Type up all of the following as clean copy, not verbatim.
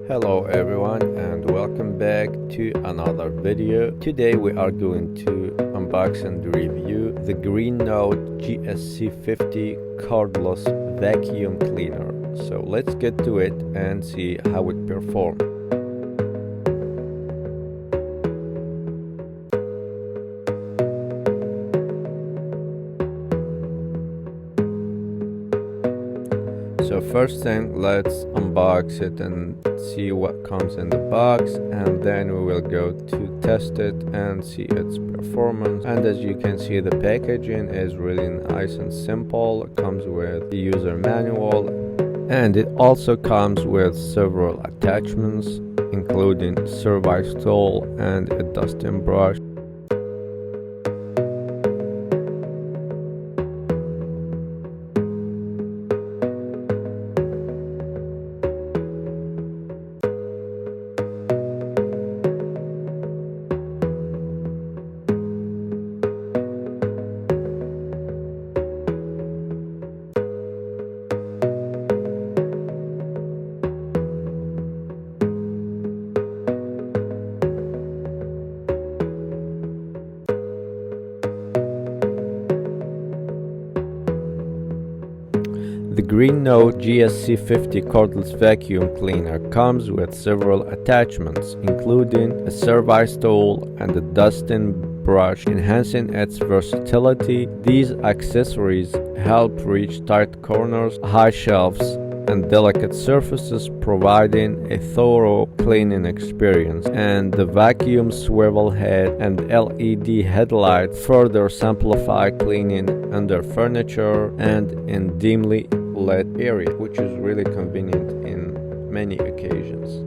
Hello everyone and welcome back to another video. Today we are going to unbox and review the Greenote GSC50 cordless vacuum cleaner. So let's get to it and see how it performs. So first thing, let's unbox it and see what comes in the box, and then we will go to test it and see its performance. And as you can see, the packaging is really nice and simple. It comes with the user manual, and it also comes with several attachments including service tool and a dusting brush. The Greenote GSC50 cordless vacuum cleaner comes with several attachments, including a service tool and a dusting brush, enhancing its versatility. These accessories help reach tight corners, high shelves, and delicate surfaces, providing a thorough cleaning experience. And the vacuum swivel head and LED headlight further simplify cleaning under furniture and in dimly lit area, which is really convenient in many occasions.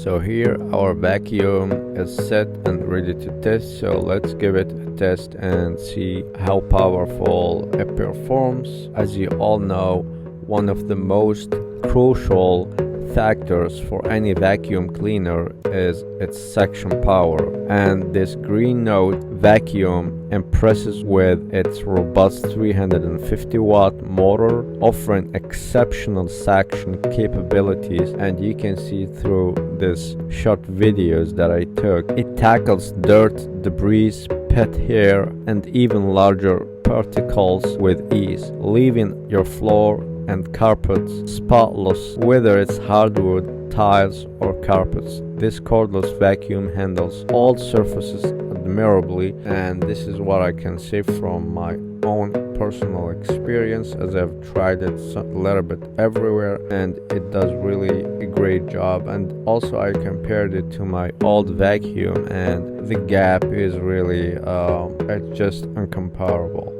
So here our vacuum is set and ready to test, so let's give it a test and see how powerful it performs. As you all know, one of the most crucial factors for any vacuum cleaner is its suction power, and this Greenote vacuum impresses with its robust 350 watt motor, offering exceptional suction capabilities. And you can see through these short videos that I took, it tackles dirt, debris, pet hair, and even larger particles with ease, leaving your floor and carpets spotless, whether it's hardwood, tiles, or carpets. This cordless vacuum handles all surfaces admirably, and this is what I can say from my own personal experience as I've tried it a little bit everywhere, and it does really a great job. And also I compared it to my old vacuum, and the gap is really it's just incomparable.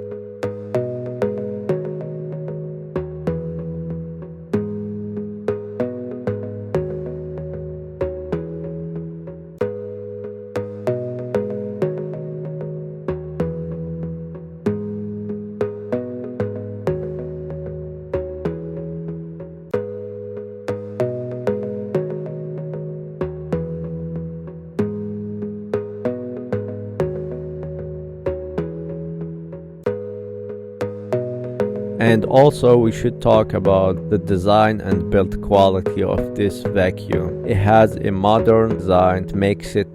And also we should talk about the design and build quality of this vacuum. It has a modern design that makes it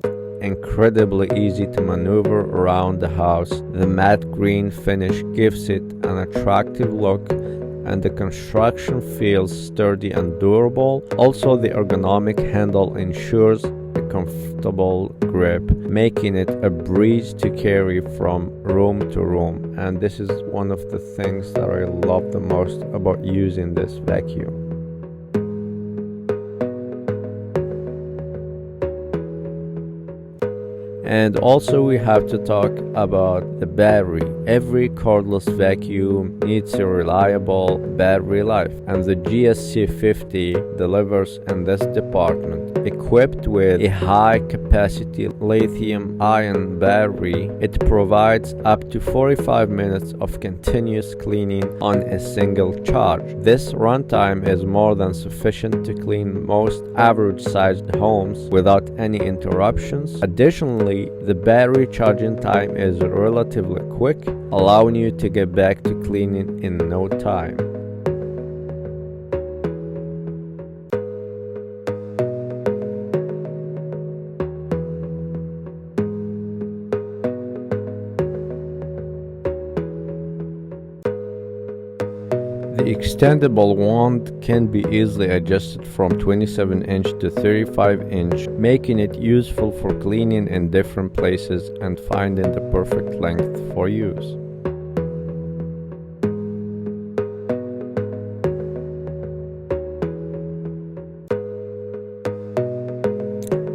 incredibly easy to maneuver around the house. The matte green finish gives it an attractive look, and the construction feels sturdy and durable. Also, the ergonomic handle ensures a comfortable grip, making it a breeze to carry from room to room. And this is one of the things that I love the most about using this vacuum. And also we have to talk about the battery. Every cordless vacuum needs a reliable battery life, and the GSC50 delivers in this department. Equipped with a high-capacity lithium-ion battery, it provides up to 45 minutes of continuous cleaning on a single charge. This runtime is more than sufficient to clean most average-sized homes without any interruptions. Additionally, the battery charging time is relatively quick, allowing you to get back to cleaning in no time. The extendable wand can be easily adjusted from 27-inch to 35-inch, making it useful for cleaning in different places and finding the perfect length for use.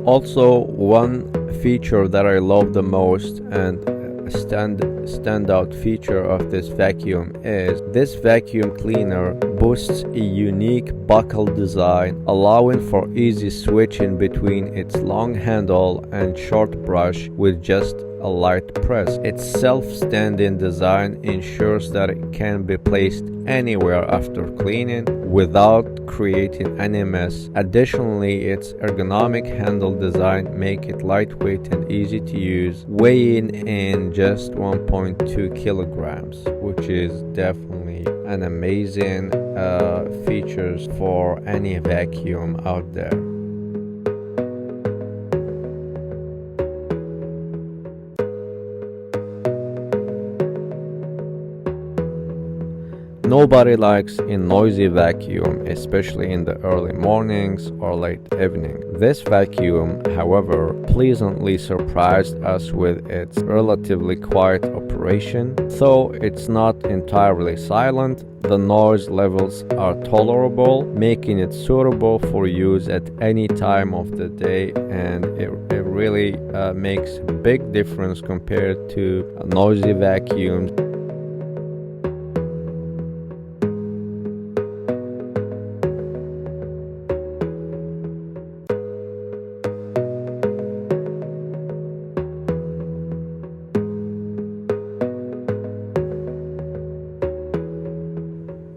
Also, one feature that I love the most and standout feature of this vacuum is this vacuum cleaner boasts a unique buckle design, allowing for easy switching between its long handle and short brush with just a light press. Its self-standing design ensures that it can be placed anywhere after cleaning without creating any mess. Additionally, its ergonomic handle design make it lightweight and easy to use, weighing in just 1.2 kilograms, which is definitely an amazing features for any vacuum out there. Nobody likes a noisy vacuum, especially in the early mornings or late evening. This vacuum, however, pleasantly surprised us with its relatively quiet operation. Though it's not entirely silent, the noise levels are tolerable, making it suitable for use at any time of the day, and it really makes a big difference compared to noisy vacuums.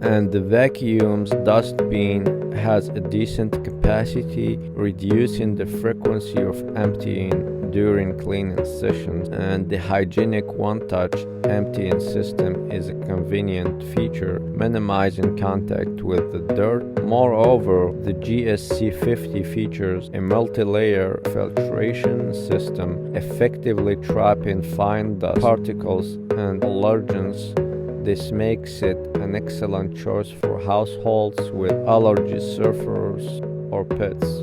And the vacuum's dust bin has a decent capacity, reducing the frequency of emptying during cleaning sessions, and the hygienic one-touch emptying system is a convenient feature, minimizing contact with the dirt. Moreover, the GSC50 features a multi-layer filtration system, effectively trapping fine dust particles and allergens. This makes it an excellent choice for households with allergy sufferers or pets.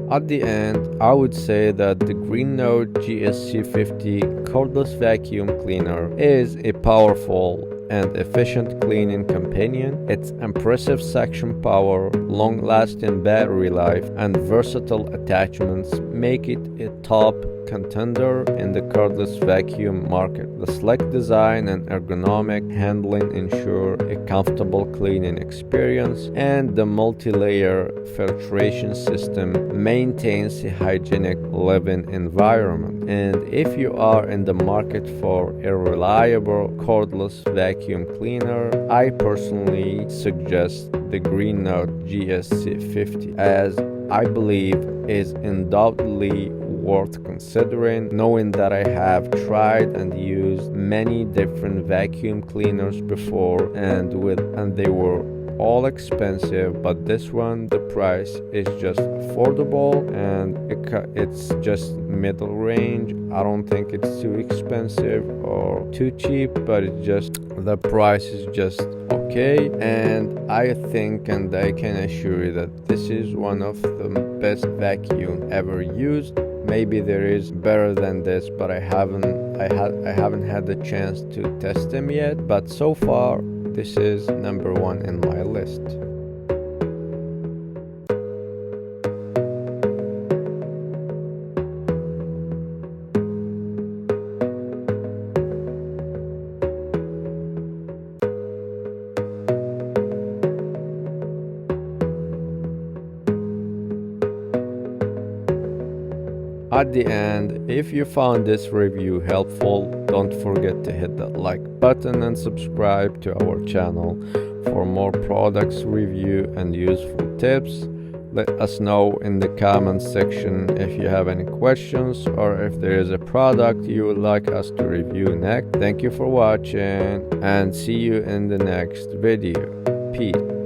At the end, I would say that the Greenote GSC50 cordless vacuum cleaner is a powerful and efficient cleaning companion. Its impressive suction power, long-lasting battery life, and versatile attachments make it a top contender in the cordless vacuum market. The sleek design and ergonomic handling ensure a comfortable cleaning experience, and the multi-layer filtration system maintains a hygienic living environment. And if you are in the market for a reliable cordless vacuum cleaner, I personally suggest the Greenote GSC50, as I believe is undoubtedly worth considering, knowing that I have tried and used many different vacuum cleaners before, and they were all expensive, but this one, the price is just affordable, and it's just middle range. I don't think it's too expensive or too cheap, but it's just, the price is just okay. And I think, and I can assure you, that this is one of the best vacuum ever used. Maybe there is better than this, but I haven't had the chance to test them yet. But so far, this is number one in my list. At the end, if you found this review helpful, don't forget to hit that like button and subscribe to our channel for more products review and useful tips. Let us know in the comments section if you have any questions or if there is a product you would like us to review next. Thank you for watching, and see you in the next video. Peace.